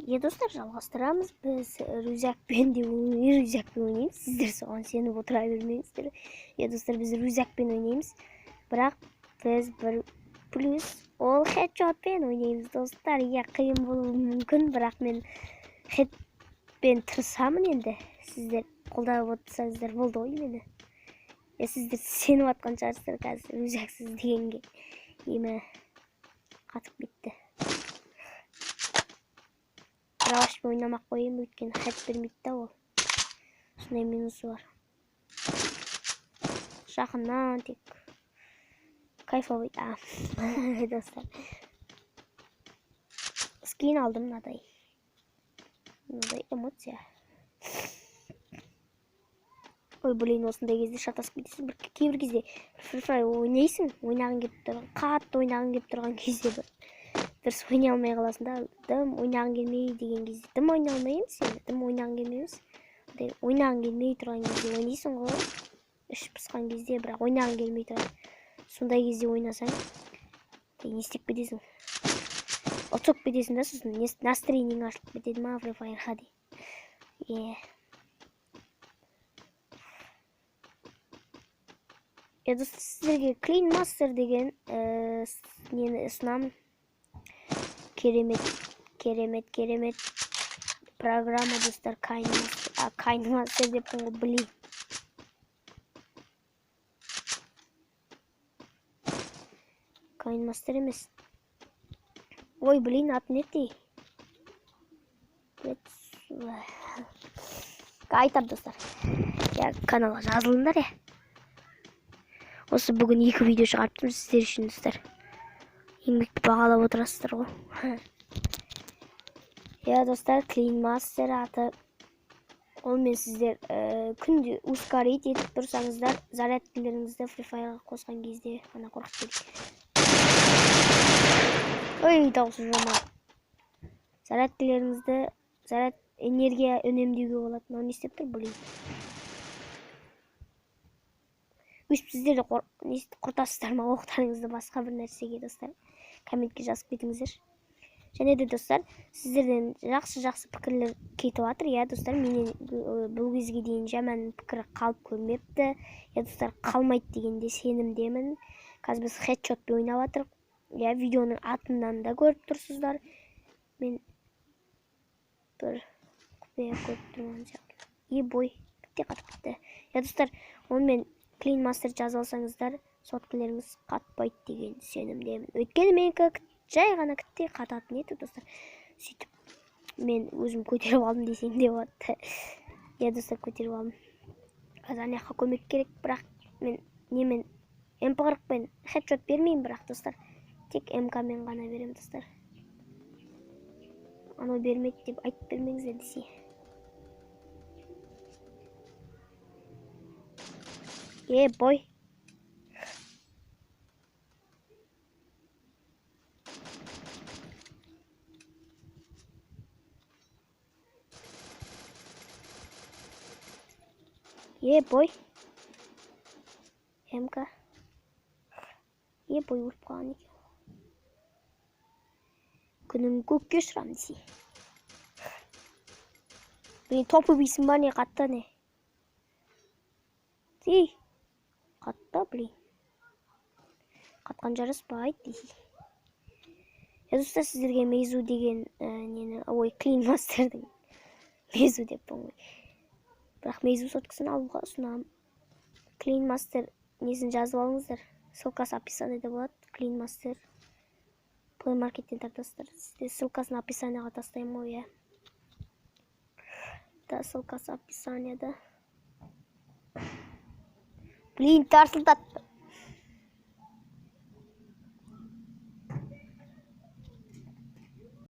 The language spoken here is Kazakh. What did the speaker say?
достар, жалғастырамыз. Біз рюкзакпен ойнаймыз. Сіздер соған сеніп отыра бермеңіздер. Достар, біз рюкзакпен ойнаймыз. Бірақ біз бір плюс ол хедшотпен ойнаймыз, достар. Қиын болуы мүмкін, бірақ мен хедпен тырысамын енді. Сіздер қолдап отырсаңыздар болды ғой мені. Сіздер сеніп атқан шығарсыздар қазір рюкзаксыз дегенге. Емі қатып кетті. Рауашпен ойнамақ қойым, өйткені хед бермейді да ол. Сондай минусы бар. Жақыннан тек кайфовый. Достар. Скин алдым мынадай. Мынадай эмоция. Ой, блин, осындай кезде шатасып кетесің. Кейбір кезде Free Fire ойнайсың, ойнағың келіп тұрған, қатты ойнағың келіп тұрған кезде дұрыс ойнай алмай қаласың да. Дым ойнағың келмей деген кезде. Дым ойнай алмаймыз енді. Дым ойнағың келмейміз. Ойнағың келмей тұрған кезде ойнайсың ғой. Іш пысқан кезде, бірақ ойнағың келмей тұрған. Сондай кезде ойнасаң, не істеп кетесің? Отсоқ кетесің да, сосын настроениең ашылып кетеді ма Free Fire'ға де. Достар, сіздерге Clean Master деген нені ұсынамын. Керемет программа, достар. Kind Master деп қойған, блин. Kind Master емес. Ой, блин, аты не еді? Айтам, достар. Каналға жазылыңдар, Осы бүгін 2 видео шығарттым сіздер үшін, достар. Еңбекті бағалап отырасыздар ғой. Достар, Clean Master аты. Ол мен сіздер күнде ускорить етіп тұрсаңыздар, зарядкілеріңізді Free Fire'ға қосқан кезде ғана қорқып кетеді. Ой, дауысы жаман. Зарядкілеріңізді энергия үнемдеуге болады. Мынау не істеп тұр, блин. Өйстіп сіздер де құртасыздар ма оқтарыңызды басқа бір нәрсеге, достар. Комментке жазып кетіңіздер. Және де, достар, сіздерден жақсы пікірлер кетіп жатыр, достар. Менен бұл кезге дейін жаман пікір қалып көрмепті. Достар, қалмайды дегенде сенімдемін. Қазір біз хедшотпен ойнап жатырық. Видеоның атынан да көріп тұрсыздар. Мен бір құпия көріп тұрған сияқты. Бой, бітте қатып кетті. Достар, онымен Clean Master жазып алсаңыздар, соткілеріңіз қатпайды деген сенімдемін. Өйткені менікі жай ғана кітте қататын еді, достар. Сөйтіп мен өзім көтеріп алдым десең де болады. Достар, көтеріп алдым. Қазір аяққа көмек керек, бірақ мен MP40-пен хедшот бермеймін, бірақ, достар. Тек МК-мен ғана берем, достар. Анау бермейді деп айтып бермеңіздер десе. Бой. Бой. МК. Бой ұрып қалған екен. Күнің көкке ұшырам десе. Блин, топ убийсің ба не қатты не? Қатта, блин. Қатқан жараспайды десе. Достар, сіздерге Мейзу деген Clean Master'дың Мейзу деп қоймай. Бірақ Мейзу соткасын алуға ұсынамын. Clean Master несін жазып алыңыздар. Ссылкасы описаниеда болады. Clean Master Play Market'тен тартасыздар. Сізде ссылкасын описанияға тастаймын ғой, ссылкасы описаниеда. Блин, тарсылтады.